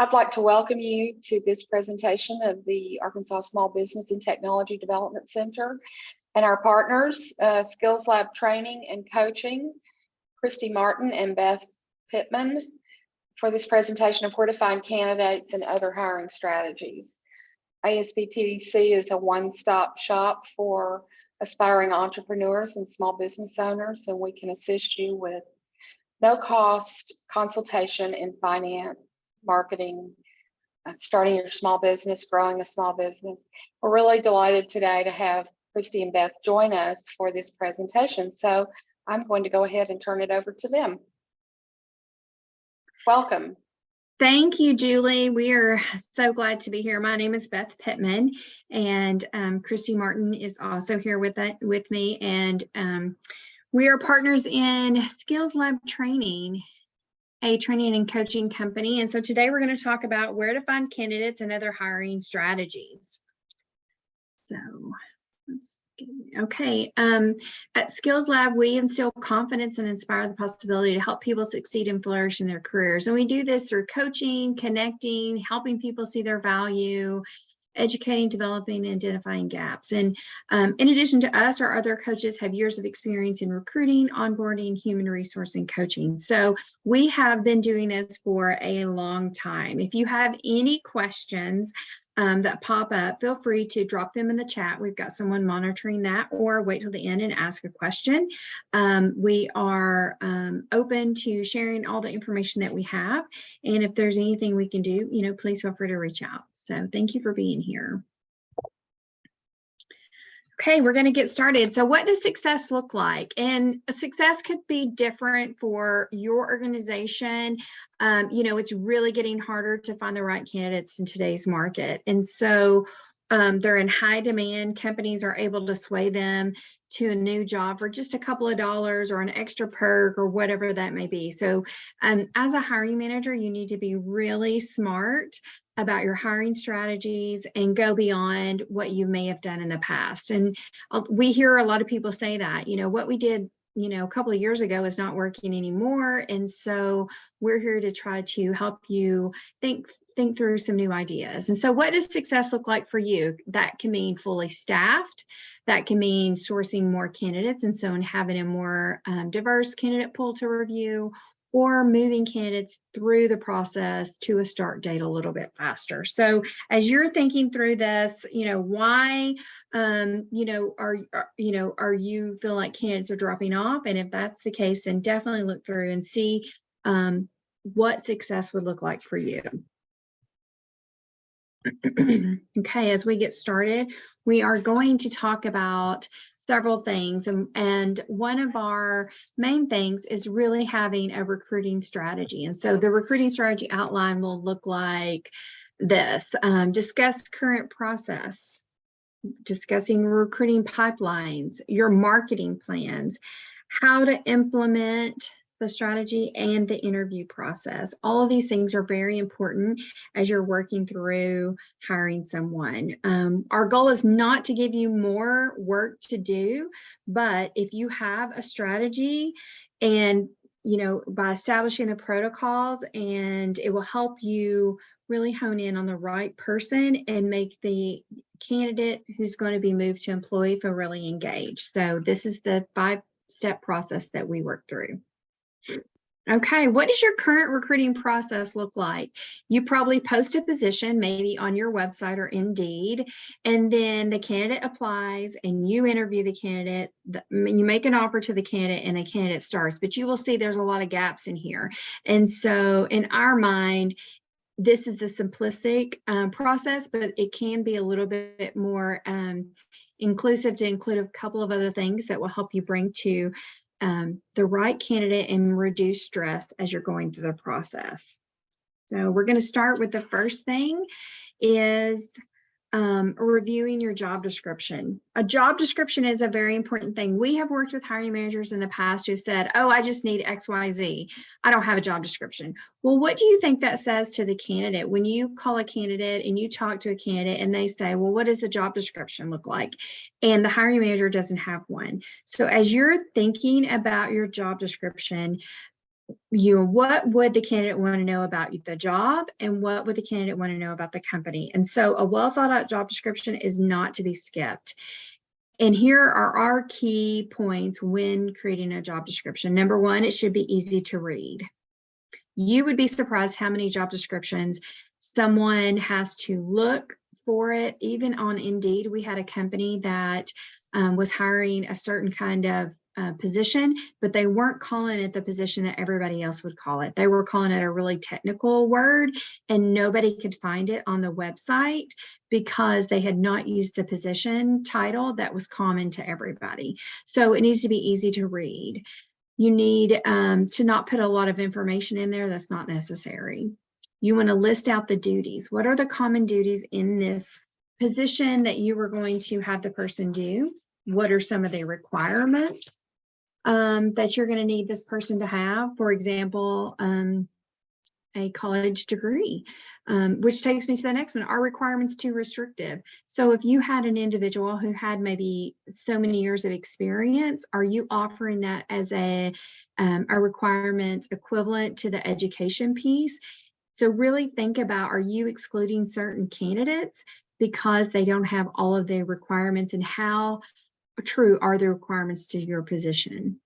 I'd like to welcome you to this presentation of the Arkansas Small Business and Technology Development Center and our partners, Skills Lab Training and Coaching, Christie Martin and Beth Pittman, for this presentation of where to find candidates and other hiring strategies. ASBTDC is a one-stop shop for aspiring entrepreneurs and small business owners, and we can assist you with no-cost consultation in finance, marketing, starting your small business, growing a small business. We're really delighted today to have Christie and Beth join us for this presentation. So I'm going to go ahead and turn it over to them. Welcome. Thank you, Julie. We are so glad to be here. My name is Beth Pittman, and Christie Martin is also here with me. And we are partners in Skills Lab Training, a training and coaching company. And so today we're going to talk about where to find candidates and other hiring strategies. So let's get okay. At Skills Lab, we instill confidence and inspire the possibility to help people succeed and flourish in their careers. And we do this through coaching, connecting, helping people see their value, educating, developing, and identifying gaps. And in addition to us, our other coaches have years of experience in recruiting, onboarding, human resource, and coaching. So we have been doing this for a long time. If you have any questions that pop up, feel free to drop them in the chat. We've got someone monitoring that, or wait till the end and ask a question. We are open to sharing all the information that we have. And if there's anything we can do, please feel free to reach out. So thank you for being here. Okay, we're going to get started. So what does success look like? And success could be different for your organization. It's really getting harder to find the right candidates in today's market. And so they're in high demand. Companies are able to sway them to a new job for just a couple of dollars or an extra perk or whatever that may be. So as a hiring manager, you need to be really smart about your hiring strategies and go beyond what you may have done in the past. And we hear a lot of people say that, what we did a couple of years ago is not working anymore. And so we're here to try to help you think through some new ideas. And so what does success look like for you? That can mean fully staffed. That can mean sourcing more candidates, and so having a more diverse candidate pool to review, or moving candidates through the process to a start date a little bit faster. So as you're thinking through this, why, are you feel like candidates are dropping off? And if that's the case, then definitely look through and see what success would look like for you. Okay, as we get started, we are going to talk about several things. And one of our main things is really having a recruiting strategy. And so the recruiting strategy outline will look like this. Discuss current process, discussing recruiting pipelines, your marketing plans, how to implement the strategy, and the interview process. All of these things are very important as you're working through hiring someone. Our goal is not to give you more work to do, but if you have a strategy and, by establishing the protocols, and it will help you really hone in on the right person and make the candidate who's going to be moved to employee feel really engaged. So this is the 5-step process that we work through. Okay, what does your current recruiting process look like? You probably post a position maybe on your website or Indeed, and then the candidate applies and you interview the candidate, you make an offer to the candidate, and the candidate starts. But you will see there's a lot of gaps in here. And so in our mind, this is the simplistic process, but it can be a little bit more inclusive to include a couple of other things that will help you bring to the right candidate and reduce stress as you're going through the process. So we're going to start with the first thing is reviewing your job description. A job description is a very important thing. We have worked with hiring managers in the past who said, oh, I just need XYZ. I don't have a job description. Well, what do you think that says to the candidate when you call a candidate and you talk to a candidate and they say, well, what does the job description look like? And the hiring manager doesn't have one. So as you're thinking about your job description, what would the candidate want to know about the job, and what would the candidate want to know about the company? And so a well thought out job description is not to be skipped. And here are our key points when creating a job description. Number one, it should be easy to read. You would be surprised how many job descriptions someone has to look for it. Even on Indeed, we had a company that was hiring a certain kind of position, but they weren't calling it the position that everybody else would call it. They were calling it a really technical word, and nobody could find it on the website because they had not used the position title that was common to everybody. So it needs to be easy to read. You need to not put a lot of information in there that's not necessary. You want to list out the duties. What are the common duties in this position that you are going to have the person do? What are some of the requirements that you're going to need this person to have? For example, a college degree, which takes me to the next one. Are requirements too restrictive? So if you had an individual who had maybe so many years of experience, are you offering that as a requirement equivalent to the education piece? So really think about, are you excluding certain candidates because they don't have all of the requirements, and how true are the requirements to your position?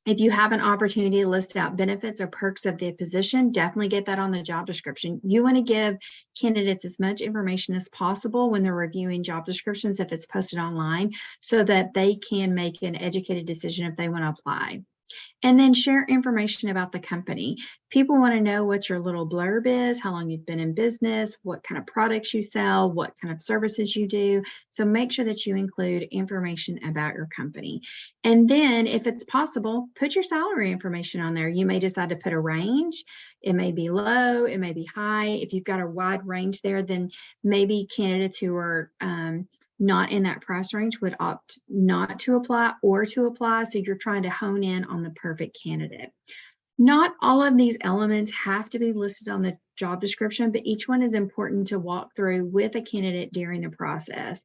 If you have an opportunity to list out benefits or perks of the position, definitely get that on the job description. You want to give candidates as much information as possible when they're reviewing job descriptions if it's posted online, so that they can make an educated decision if they want to apply. And then share information about the company. People want to know what your little blurb is, how long you've been in business, what kind of products you sell, what kind of services you do. So make sure that you include information about your company. And then if it's possible, put your salary information on there. You may decide to put a range. It may be low, it may be high. If you've got a wide range there, then maybe candidates who are not in that price range would opt not to apply or to apply. So you're trying to hone in on the perfect candidate. Not all of these elements have to be listed on the job description, but each one is important to walk through with a candidate during the process.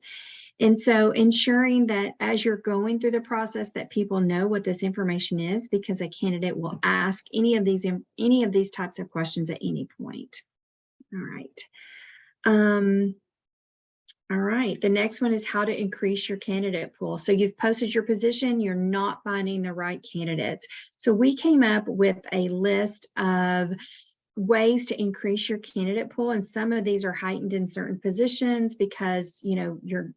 And so ensuring that as you're going through the process that people know what this information is, because a candidate will ask any of these types of questions at any point. All right. All right, the next one is how to increase your candidate pool. So you've posted your position, you're not finding the right candidates. So we came up with a list of ways to increase your candidate pool, and some of these are heightened in certain positions because you're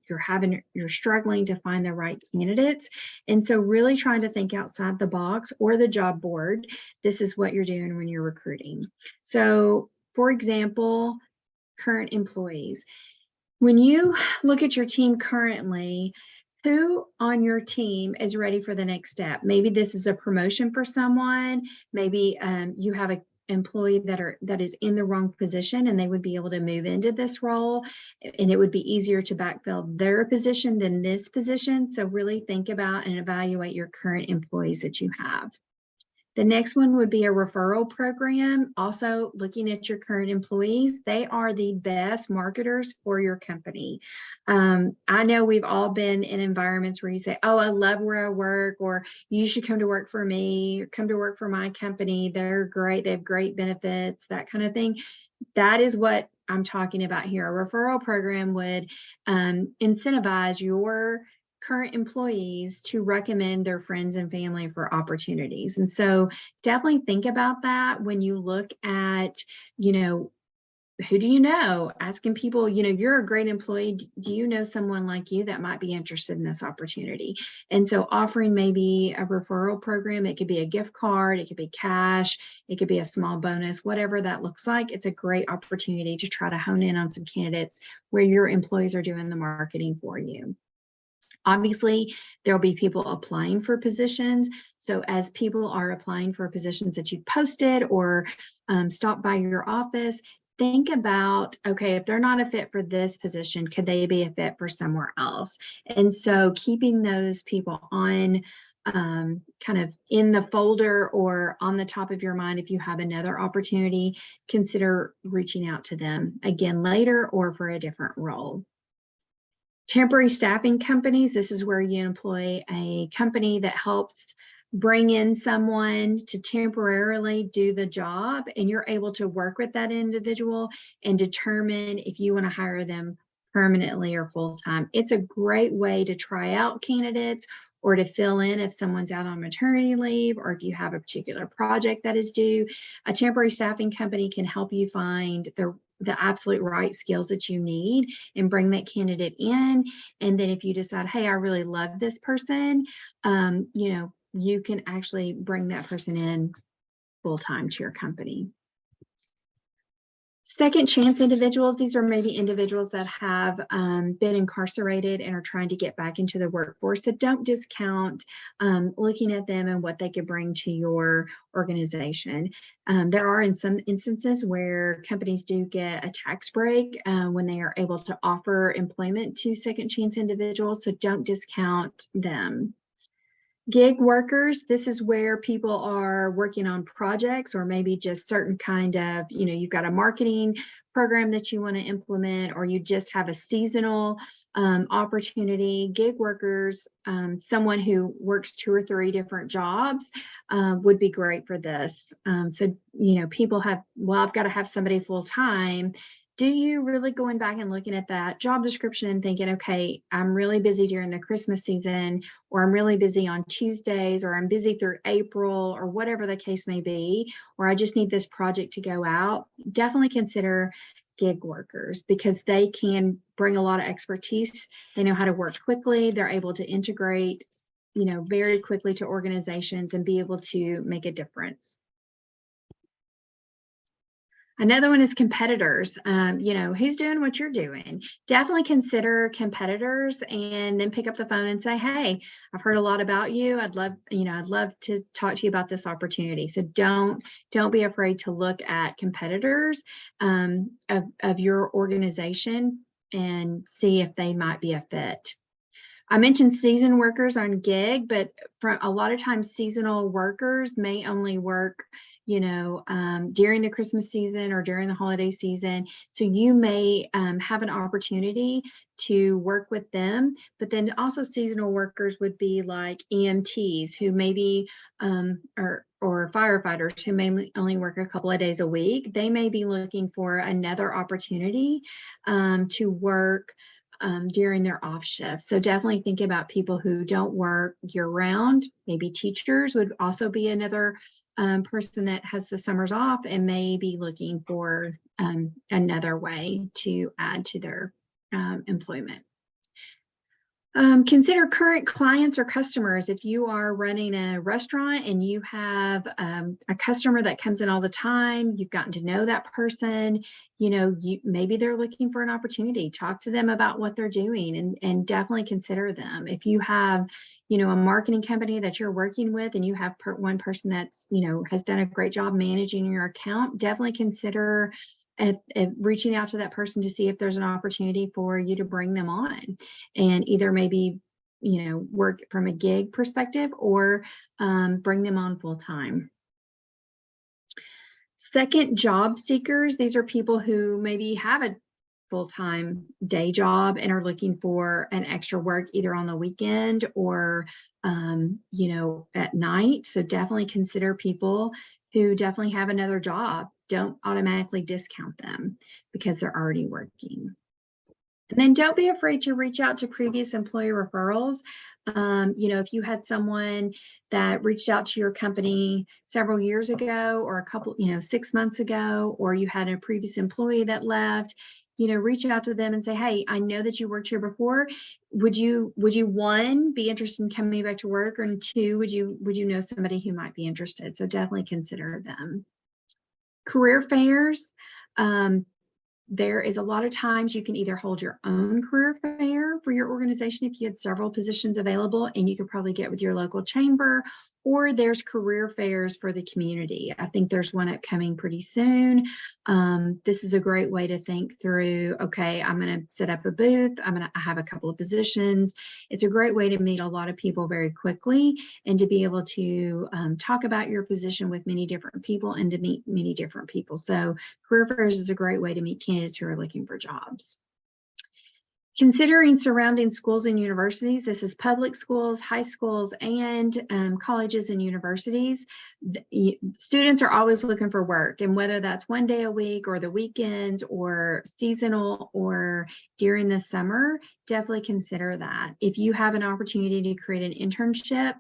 struggling to find the right candidates. And so really trying to think outside the box or the job board. This is what you're doing when you're recruiting. So for example, current employees. When you look at your team currently, who on your team is ready for the next step? Maybe this is a promotion for someone. Maybe you have an employee that is in the wrong position and they would be able to move into this role, and it would be easier to backfill their position than this position. So really think about and evaluate your current employees that you have. The next one would be a referral program. Also looking at your current employees, they are the best marketers for your company. I know we've all been in environments where you say, oh, I love where I work, or you should come to work for me, or come to work for my company. They're great. They have great benefits, that kind of thing. That is what I'm talking about here. A referral program would incentivize your current employees to recommend their friends and family for opportunities. And so definitely think about that when you look at, who do you know? Asking people, you're a great employee. Do you know someone like you that might be interested in this opportunity? And so offering maybe a referral program, it could be a gift card, it could be cash, it could be a small bonus, whatever that looks like. It's a great opportunity to try to hone in on some candidates where your employees are doing the marketing for you. Obviously, there'll be people applying for positions. So as people are applying for positions that you posted or stop by your office, think about, okay, if they're not a fit for this position, could they be a fit for somewhere else? And so keeping those people on kind of in the folder or on the top of your mind, if you have another opportunity, consider reaching out to them again later or for a different role. Temporary staffing companies, this is where you employ a company that helps bring in someone to temporarily do the job, and you're able to work with that individual and determine if you want to hire them permanently or full-time. It's a great way to try out candidates or to fill in if someone's out on maternity leave, or if you have a particular project that is due. A temporary staffing company can help you find the absolute right skills that you need and bring that candidate in. And then if you decide, hey, I really love this person, you can actually bring that person in full-time to your company. Second chance individuals, these are maybe individuals that have been incarcerated and are trying to get back into the workforce. So don't discount looking at them and what they could bring to your organization. There are in some instances where companies do get a tax break when they are able to offer employment to second chance individuals. So don't discount them. Gig workers, this is where people are working on projects or maybe just certain kind of, you've got a marketing program that you want to implement, or you just have a seasonal opportunity. Gig workers, someone who works 2 or 3 different jobs would be great for this. So, people have, well, I've got to have somebody full time. Do you really going back and looking at that job description and thinking, okay, I'm really busy during the Christmas season, or I'm really busy on Tuesdays, or I'm busy through April, or whatever the case may be, or I just need this project to go out? Definitely consider gig workers, because they can bring a lot of expertise. They know how to work quickly. They're able to integrate, very quickly to organizations and be able to make a difference. Another one is competitors. Who's doing what you're doing? Definitely consider competitors, and then pick up the phone and say, hey, I've heard a lot about you. I'd love to talk to you about this opportunity. So don't be afraid to look at competitors of your organization and see if they might be a fit. I mentioned season workers on gig, but for a lot of times seasonal workers may only work, during the Christmas season or during the holiday season. So you may have an opportunity to work with them. But then also seasonal workers would be like EMTs who maybe or firefighters who may only work a couple of days a week. They may be looking for another opportunity to work during their off shifts. So definitely think about people who don't work year round. Maybe teachers would also be another person that has the summers off and may be looking for another way to add to their employment. Consider current clients or customers. If you are running a restaurant and you have a customer that comes in all the time, you've gotten to know that person, maybe they're looking for an opportunity. Talk to them about what they're doing and definitely consider them. If you have, a marketing company that you're working with and you have one person that's, has done a great job managing your account, definitely consider reaching out to that person to see if there's an opportunity for you to bring them on, and either maybe work from a gig perspective or bring them on full time. Second, job seekers. These are people who maybe have a full-time day job and are looking for an extra work either on the weekend or at night. So definitely consider people who definitely have another job. Don't automatically discount them because they're already working. And then don't be afraid to reach out to previous employee referrals. If you had someone that reached out to your company several years ago, or a couple, 6 months ago, or you had a previous employee that left, reach out to them and say, hey, I know that you worked here before. Would you, one, be interested in coming back to work? And two, would you know somebody who might be interested? So definitely consider them. Career fairs. There is a lot of times you can either hold your own career fair for your organization if you had several positions available, and you could probably get with your local chamber, or there's career fairs for the community. I think there's one upcoming pretty soon. This is a great way to think through, okay, I'm going to set up a booth. I have a couple of positions. It's a great way to meet a lot of people very quickly and to be able to talk about your position with many different people and to meet many different people. So career fairs is a great way to meet candidates who are looking for jobs. Considering surrounding schools and universities, this is public schools, high schools, and colleges and universities. Students are always looking for work, and whether that's one day a week or the weekends or seasonal or during the summer, definitely consider that. If you have an opportunity to create an internship,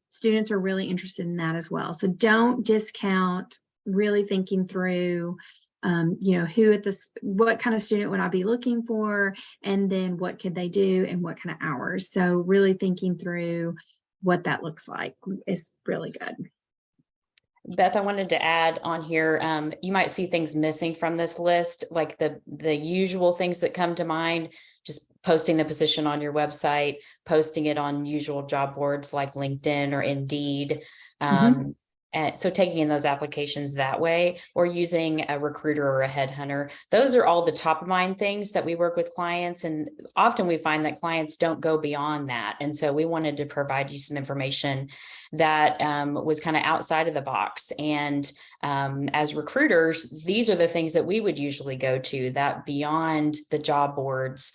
students are really interested in that as well. So don't discount really thinking through what kind of student would I be looking for, and then what could they do and what kind of hours. So really thinking through what that looks like is really good. Beth, I wanted to add on here, you might see things missing from this list, like the usual things that come to mind, just posting the position on your website, posting it on usual job boards like LinkedIn or Indeed. And so taking in those applications that way, or using a recruiter or a headhunter, those are all the top of mind things that we work with clients. And often we find that clients don't go beyond that. And so we wanted to provide you some information that was kind of outside of the box. And as recruiters, these are the things that we would usually go to, that beyond the job boards,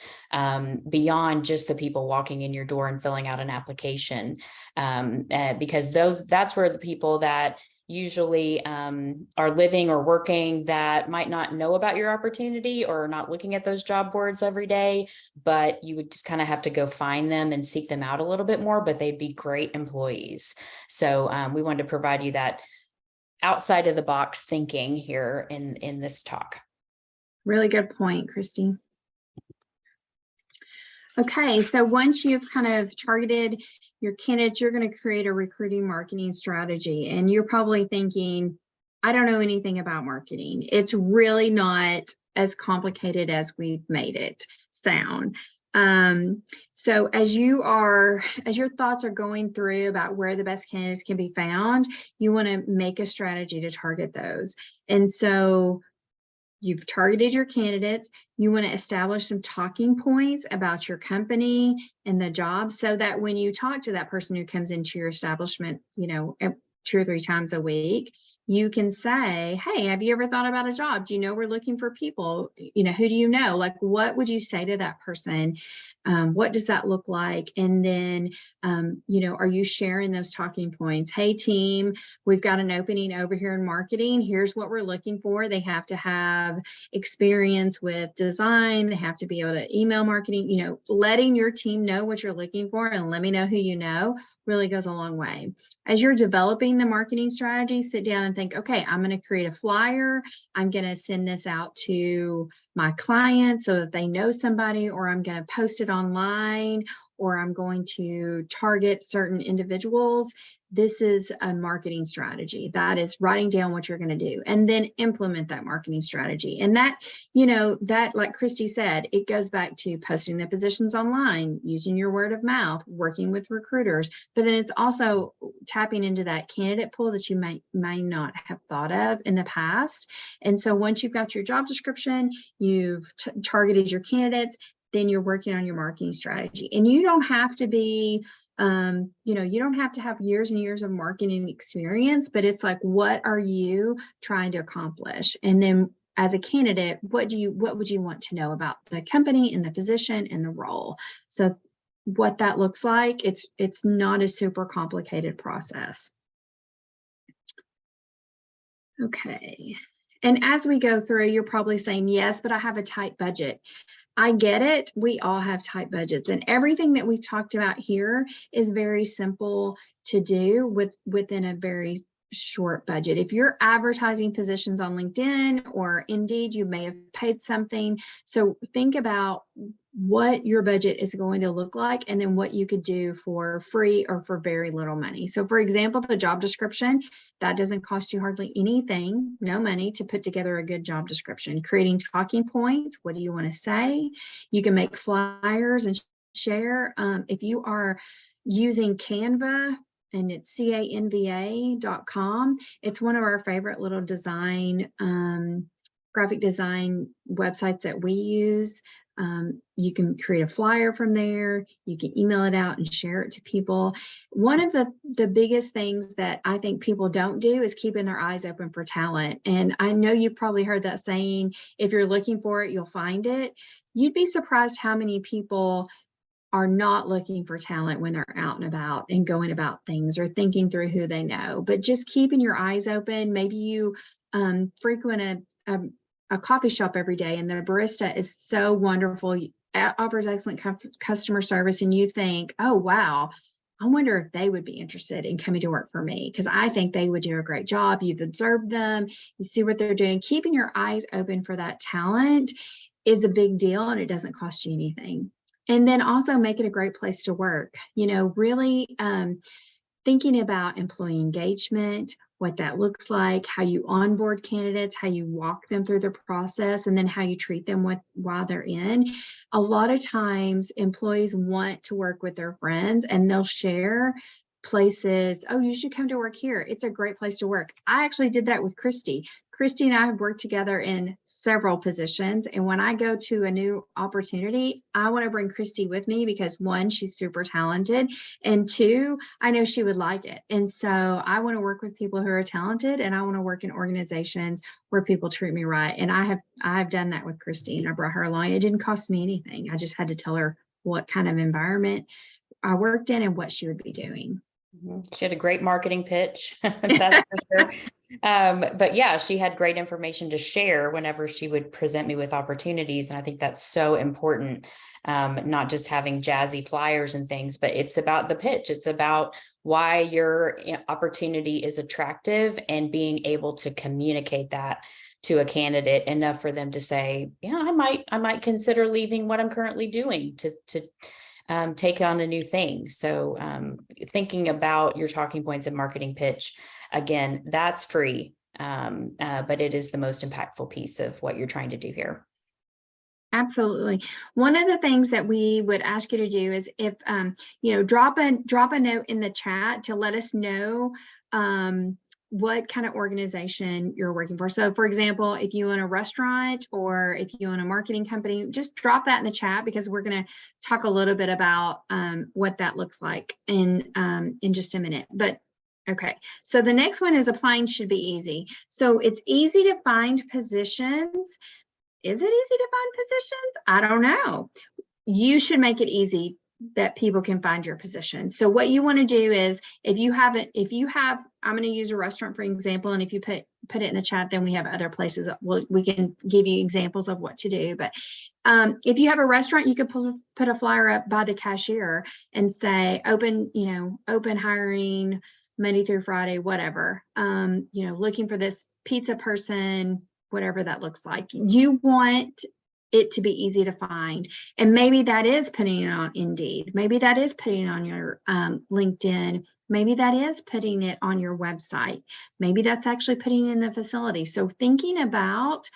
beyond just the people walking in your door and filling out an application, because that's where the people that usually are living or working that might not know about your opportunity or not looking at those job boards every day, but you would just kind of have to go find them and seek them out a little bit more, but they'd be great employees. So we wanted to provide you that outside of the box thinking here in this talk. Really good point, Christie. Okay, so once you've kind of targeted your candidates, you're going to create a recruiting marketing strategy. And you're probably thinking, I don't know anything about marketing. It's really not as complicated as we've made it sound. So as your thoughts are going through about where the best candidates can be found, you want to make a strategy to target those. And so you've targeted your candidates. You want to establish some talking points about your company and the job, so that when you talk to that person who comes into your establishment, 2 or 3 times a week, you can say, hey, have you ever thought about a job? Do you know we're looking for people? Who do you know? Like, what would you say to that person? What does that look like? And then, are you sharing those talking points? Hey, team, we've got an opening over here in marketing. Here's what we're looking for. They have to have experience with design. They have to be able to email marketing. Letting your team know what you're looking for and let me know who you know really goes a long way. As you're developing the marketing strategy, sit down and think, okay, I'm going to create a flyer. I'm going to send this out to my clients so that they know somebody, or I'm going to post it online, or I'm going to target certain individuals. This is a marketing strategy. That is writing down what you're going to do and then implement that marketing strategy. And that, like Christie said, it goes back to posting the positions online, using your word of mouth, working with recruiters, but then it's also tapping into that candidate pool that you may not have thought of in the past. And so once you've got your job description, you've targeted your candidates, then you're working on your marketing strategy. And you don't have to be, you don't have to have years and years of marketing experience, but it's like, what are you trying to accomplish? And then as a candidate, what would you want to know about the company and the position and the role? So what that looks like, it's not a super complicated process. Okay. And as we go through, you're probably saying, yes, but I have a tight budget. I get it. We all have tight budgets, and everything that we talked about here is very simple to do within a very short budget. If you're advertising positions on LinkedIn or Indeed, you may have paid something. So think about what your budget is going to look like, and then what you could do for free or for very little money. So for example, the job description, that doesn't cost you hardly anything, no money, to put together a good job description. Creating talking points, what do you want to say? You can make flyers and share. If you are using Canva, and it's canva.com, it's one of our favorite little design, graphic design websites that we use. You can create a flyer from there. You can email it out and share it to people. One of the biggest things that I think people don't do is keeping their eyes open for talent. And I know you've probably heard that saying, if you're looking for it, you'll find it. You'd be surprised how many people are not looking for talent when they're out and about and going about things or thinking through who they know. But just keeping your eyes open. Maybe you frequent a coffee shop every day and the barista is so wonderful, offers excellent customer service, and you think, oh, wow, I wonder if they would be interested in coming to work for me, because I think they would do a great job. You've observed them, you see what they're doing. Keeping your eyes open for that talent is a big deal, and it doesn't cost you anything. And then also make it a great place to work. You know, really thinking about employee engagement, what that looks like, how you onboard candidates, how you walk them through the process, and then how you treat them while they're in. A lot of times employees want to work with their friends and they'll share places. Oh, you should come to work here. It's a great place to work. I actually did that with Christie. Christie and I have worked together in several positions. And when I go to a new opportunity, I want to bring Christie with me because one, she's super talented. And two, I know she would like it. And so I want to work with people who are talented, and I want to work in organizations where people treat me right. And I have done that with Christie, and I brought her along. It didn't cost me anything. I just had to tell her what kind of environment I worked in and what she would be doing. She had a great marketing pitch, that's for sure. But yeah, she had great information to share whenever she would present me with opportunities. And I think that's so important, not just having jazzy flyers and things, but it's about the pitch. It's about why your opportunity is attractive and being able to communicate that to a candidate enough for them to say, yeah, I might consider leaving what I'm currently doing to take on a new thing. So thinking about your talking points and marketing pitch, again, that's free, but it is the most impactful piece of what you're trying to do here. Absolutely. One of the things that we would ask you to do is if, drop a note in the chat to let us know what kind of organization you're working for. So for example, if you own a restaurant or if you own a marketing company, just drop that in the chat, because we're going to talk a little bit about what that looks like in just a minute. But okay, so the next one is applying should be easy. So it's easy to find positions. Is it easy to find positions? I don't know. You should make it easy that people can find your position. So what you want to do is, if you have, I'm going to use a restaurant for example, and if you put it in the chat, then we have other places that we can give you examples of what to do. But if you have a restaurant, you could put a flyer up by the cashier and say open hiring Monday through Friday, whatever, looking for this pizza person, whatever that looks like. You want it to be easy to find. And maybe that is putting it on Indeed. Maybe that is putting it on your LinkedIn. Maybe that is putting it on your website. Maybe that's actually putting it in the facility. So thinking about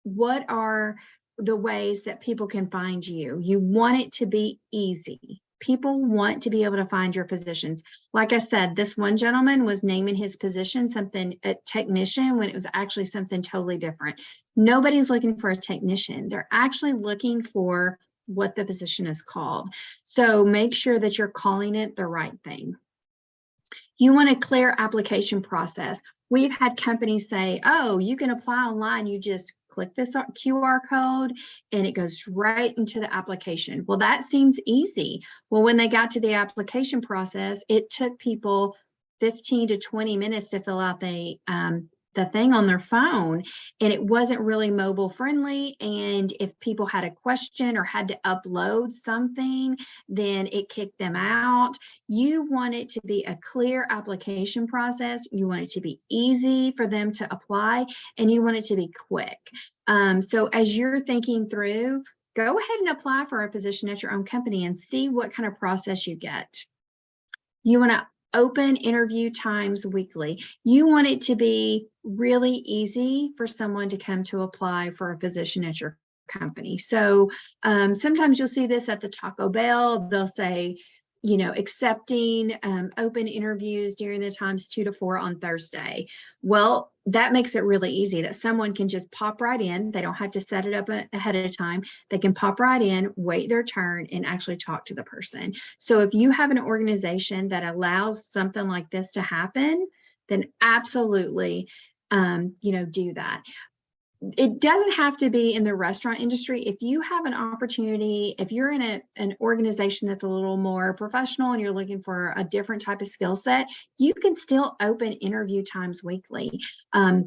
what are the ways that people can find you. You want it to be easy. People want to be able to find your positions. Like I said, this one gentleman was naming his position something a technician when it was actually something totally different. Nobody's looking for a technician. They're actually looking for what the position is called. So make sure that you're calling it the right thing. You want a clear application process. We've had companies say, oh, you can apply online. You just click this QR code and it goes right into the application. Well, that seems easy. Well, when they got to the application process, it took people 15 to 20 minutes to fill out the thing on their phone, and it wasn't really mobile friendly. And if people had a question or had to upload something, then it kicked them out. You want it to be a clear application process. You want it to be easy for them to apply, and you want it to be quick. So as you're thinking through, go ahead and apply for a position at your own company and see what kind of process you get. You want to open interview times weekly. You want it to be really easy for someone to come to apply for a position at your company. So sometimes you'll see this at the Taco Bell. They'll say, accepting open interviews during the times 2 to 4 on Thursday. Well, that makes it really easy that someone can just pop right in. They don't have to set it up ahead of time. They can pop right in, wait their turn, and actually talk to the person. So if you have an organization that allows something like this to happen, then absolutely, do that. It doesn't have to be in the restaurant industry. If you have an opportunity, if you're in an organization that's a little more professional and you're looking for a different type of skill set, you can still open interview times weekly.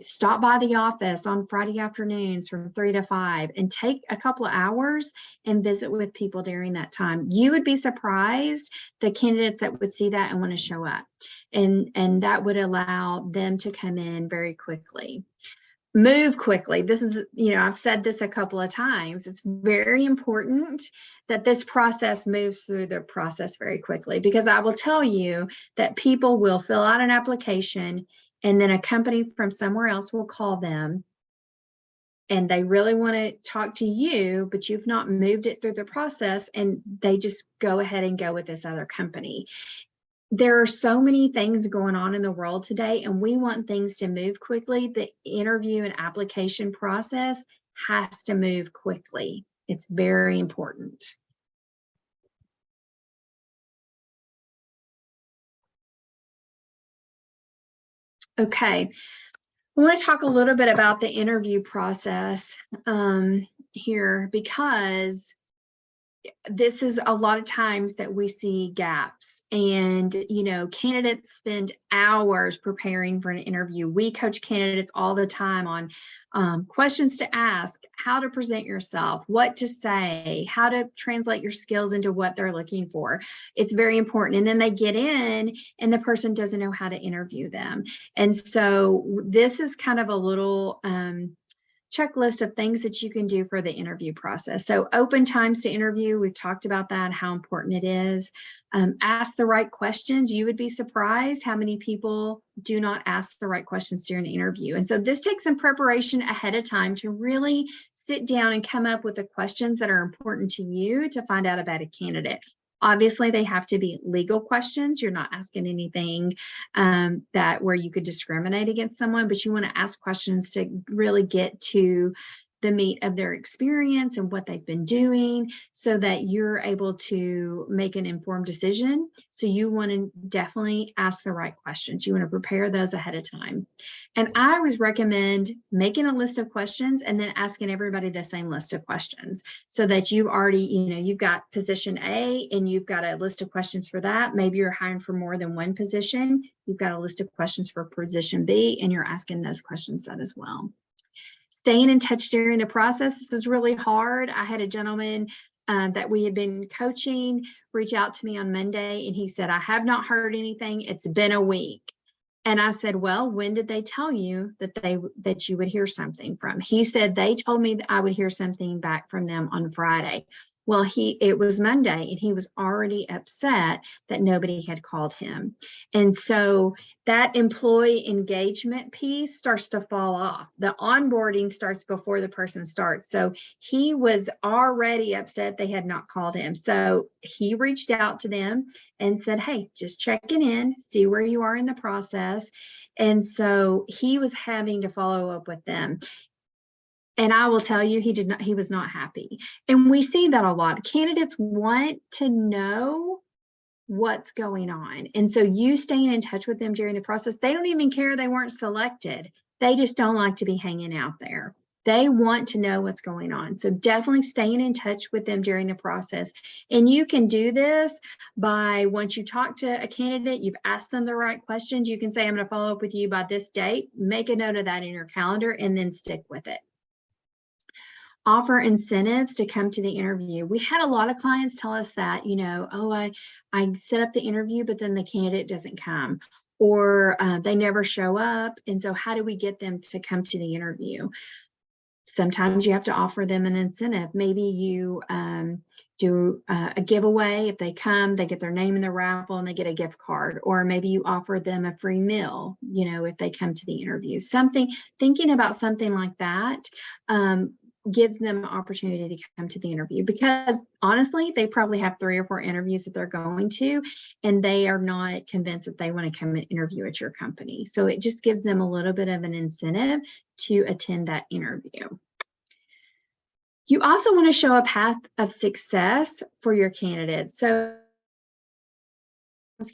Stop by the office on Friday afternoons from 3 to 5 and take a couple of hours and visit with people during that time. You would be surprised the candidates that would see that and want to show up. And that would allow them to come in very quickly. Move quickly. This is, I've said this a couple of times. It's very important that this process moves through the process very quickly, because I will tell you that people will fill out an application and then a company from somewhere else will call them and they really want to talk to you, but you've not moved it through the process and they just go ahead and go with this other company. There are so many things going on in the world today, and we want things to move quickly. The interview and application process has to move quickly. It's very important. Okay, I want to talk a little bit about the interview process here, because this is a lot of times that we see gaps, and candidates spend hours preparing for an interview. We coach candidates all the time on questions to ask, how to present yourself, what to say, how to translate your skills into what they're looking for. It's very important. And then they get in and the person doesn't know how to interview them. And so this is kind of a little checklist of things that you can do for the interview process. So open times to interview, we've talked about that, how important it is. Ask the right questions. You would be surprised how many people do not ask the right questions during an interview. And so this takes some preparation ahead of time to really sit down and come up with the questions that are important to you to find out about a candidate. Obviously, they have to be legal questions. You're not asking anything where you could discriminate against someone, but you want to ask questions to really get to the meat of their experience and what they've been doing so that you're able to make an informed decision. So you want to definitely ask the right questions. You want to prepare those ahead of time. And I always recommend making a list of questions and then asking everybody the same list of questions so that you've already, you've got position A and you've got a list of questions for that. Maybe you're hiring for more than one position. You've got a list of questions for position B and you're asking those questions that as well. Staying in touch during the process. This is really hard. I had a gentleman that we had been coaching reach out to me on Monday, and he said, I have not heard anything. It's been a week. And I said, well, when did they tell you that you would hear something from? He said, they told me that I would hear something back from them on Friday. Well, it was Monday and he was already upset that nobody had called him. And so that employee engagement piece starts to fall off. The onboarding starts before the person starts. So he was already upset they had not called him. So he reached out to them and said, hey, just checking in, see where you are in the process. And so he was having to follow up with them. And I will tell you, he was not happy. And we see that a lot. Candidates want to know what's going on. And so you staying in touch with them during the process, they don't even care they weren't selected. They just don't like to be hanging out there. They want to know what's going on. So definitely staying in touch with them during the process. And you can do this by, once you talk to a candidate, you've asked them the right questions, you can say, I'm going to follow up with you by this date. Make a note of that in your calendar and then stick with it. Offer incentives to come to the interview. We had a lot of clients tell us that, I set up the interview, but then the candidate doesn't come, or they never show up. And so how do we get them to come to the interview? Sometimes you have to offer them an incentive. Maybe you do a giveaway. If they come, they get their name in the raffle and they get a gift card, or maybe you offer them a free meal, if they come to the interview. Thinking about something like that gives them an opportunity to come to the interview, because honestly, they probably have 3 or 4 interviews that they're going to, and they are not convinced that they want to come and interview at your company. So it just gives them a little bit of an incentive to attend that interview. You also want to show a path of success for your candidates. So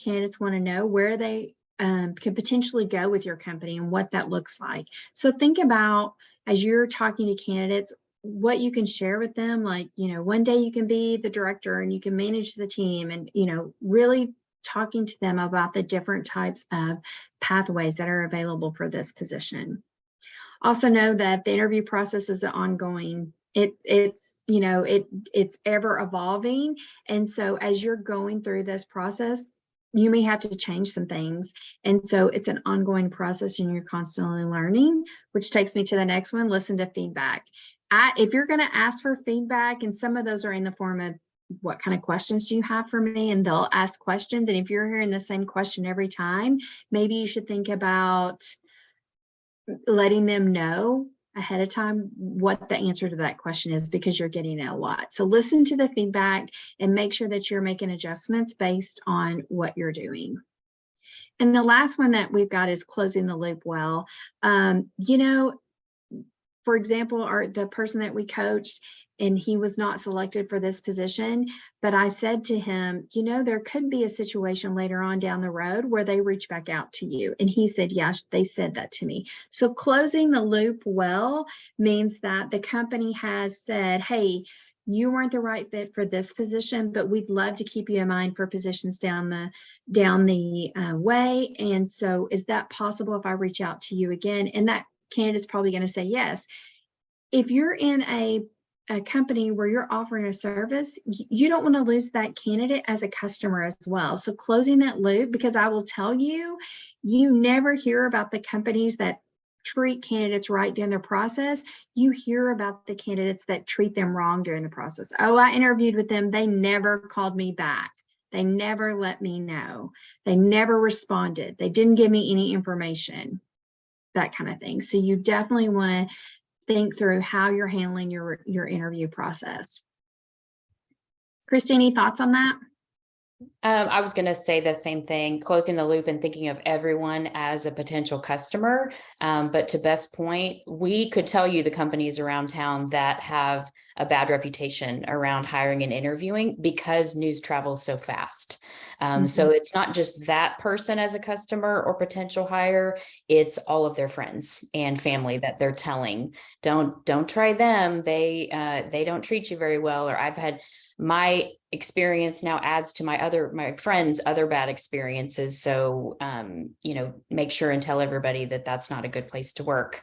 candidates want to know where they could potentially go with your company and what that looks like. So think about, as you're talking to candidates, what you can share with them. Like, one day you can be the director and you can manage the team, and, really talking to them about the different types of pathways that are available for this position. Also know that the interview process is ongoing. It's ever evolving. And so as you're going through this process, you may have to change some things. And so it's an ongoing process and you're constantly learning, which takes me to the next one. Listen to feedback. If you're going to ask for feedback, and some of those are in the form of, what kind of questions do you have for me? And they'll ask questions. And if you're hearing the same question every time, maybe you should think about letting them know ahead of time what the answer to that question is, because you're getting it a lot. So listen to the feedback and make sure that you're making adjustments based on what you're doing. And the last one that we've got is closing the loop well. For example, the person that we coached, and he was not selected for this position, but I said to him, there could be a situation later on down the road where they reach back out to you. And he said, yes, they said that to me. So closing the loop well means that the company has said, hey, you weren't the right fit for this position, but we'd love to keep you in mind for positions down the way. And so is that possible if I reach out to you again? And that candidate's probably going to say yes. If you're in a company where you're offering a service, you don't want to lose that candidate as a customer as well. So closing that loop, because I will tell you, you never hear about the companies that treat candidates right during the process. You hear about the candidates that treat them wrong during the process. Oh, I interviewed with them. They never called me back. They never let me know. They never responded. They didn't give me any information, that kind of thing. So you definitely want to think through how you're handling your interview process. Christie, any thoughts on that? I was going to say the same thing, closing the loop and thinking of everyone as a potential customer. But to Beth's point, we could tell you the companies around town that have a bad reputation around hiring and interviewing because news travels so fast. So it's not just that person as a customer or potential hire, it's all of their friends and family that they're telling, don't try them. They don't treat you very well. Or I've had, my experience now adds to my friends' other bad experiences. So, make sure and tell everybody that that's not a good place to work.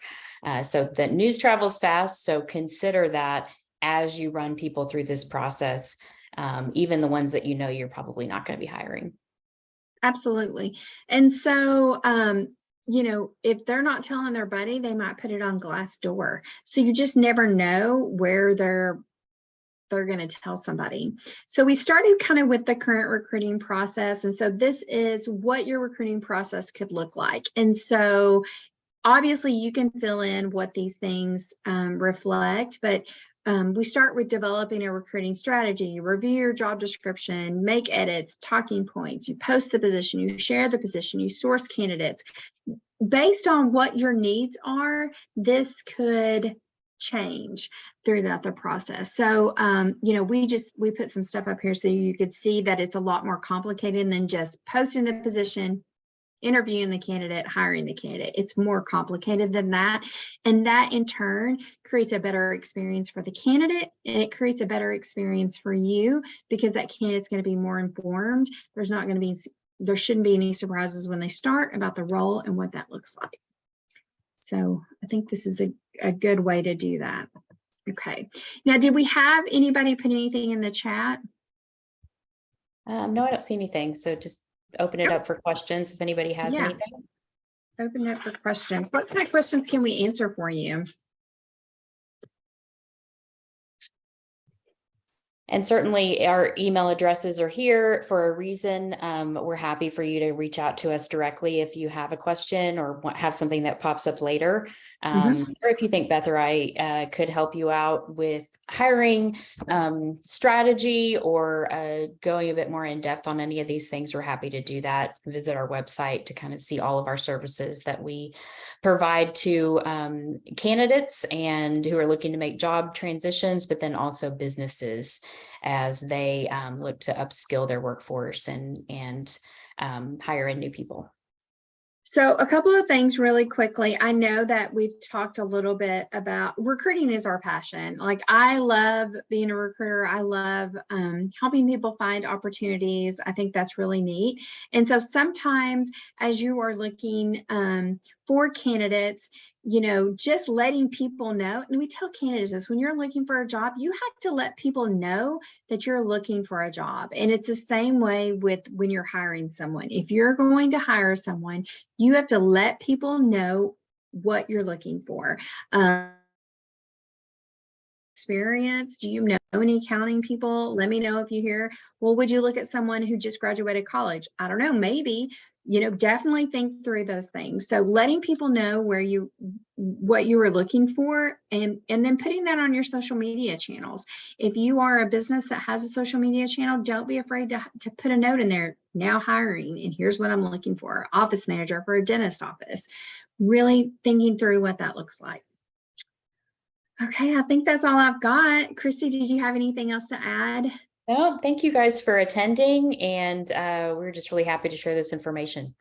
So the news travels fast. So consider that as you run people through this process, even the ones that you're probably not going to be hiring. Absolutely. And so, if they're not telling their buddy, they might put it on Glassdoor. So you just never know where they're going to tell somebody. So we started kind of with the current recruiting process. And so this is what your recruiting process could look like. And so obviously you can fill in what these things reflect, but we start with developing a recruiting strategy. You review your job description, make edits, talking points, you post the position, you share the position, you source candidates. Based on what your needs are, this could change throughout the process. So, we put some stuff up here so you could see that it's a lot more complicated than just posting the position, interviewing the candidate, hiring the candidate. It's more complicated than that. And that in turn creates a better experience for the candidate, and it creates a better experience for you because that candidate's going to be more informed. There shouldn't be any surprises when they start about the role and what that looks like. So I think this is a good way to do that. Okay. Now, did we have anybody put anything in the chat? No, I don't see anything. So just open it up for questions if anybody has anything. Open it up for questions. What kind of questions can we answer for you? And certainly our email addresses are here for a reason. We're happy for you to reach out to us directly if you have a question or have something that pops up later. Or if you think Beth or I could help you out with hiring strategy or going a bit more in depth on any of these things, we're happy to do that. Visit our website to kind of see all of our services that we provide to candidates and who are looking to make job transitions, but then also businesses as they look to upskill their workforce and hire in new people. So a couple of things really quickly. I know that we've talked a little bit about recruiting is our passion. Like, I love being a recruiter. I love helping people find opportunities. I think that's really neat. And so sometimes as you are looking for candidates, you know, just letting people know, and we tell candidates this, when you're looking for a job, you have to let people know that you're looking for a job. And it's the same way with when you're hiring someone. If you're going to hire someone, you have to let people know what you're looking for. Experience, do you know any accounting people? Let me know if you hear, well, would you look at someone who just graduated college? I don't know, maybe. You know, definitely think through those things. So letting people know what you were looking for, and then putting that on your social media channels. If you are a business that has a social media channel, don't be afraid to put a note in there, now hiring, and here's what I'm looking for, office manager for a dentist office. Really thinking through what that looks like. Okay, I think that's all I've got. Christie, did you have anything else to add? No, thank you guys for attending, and we're just really happy to share this information.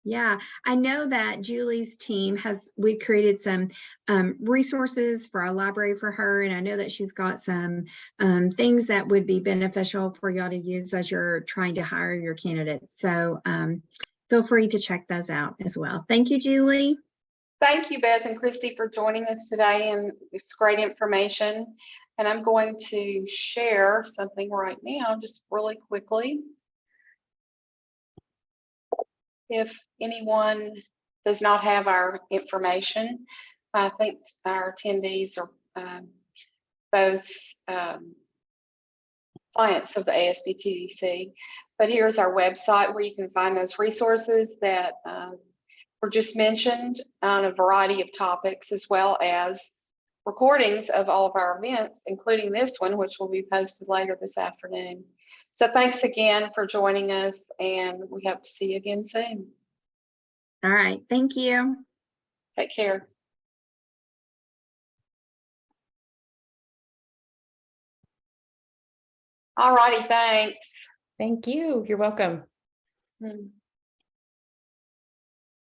Yeah, I know that Julie's team we created some resources for our library for her, and I know that she's got some things that would be beneficial for y'all to use as you're trying to hire your candidates. So feel free to check those out as well. Thank you, Julie. Thank you, Beth and Christie, for joining us today, and it's great information. And I'm going to share something right now, just really quickly. If anyone does not have our information, I think our attendees are both clients of the ASBTDC. But here's our website where you can find those resources that were just mentioned on a variety of topics, as well as recordings of all of our events, including this one, which will be posted later this afternoon. So thanks again for joining us, and we hope to see you again soon. All right, thank you. Take care. All righty, thanks. Thank you. You're welcome.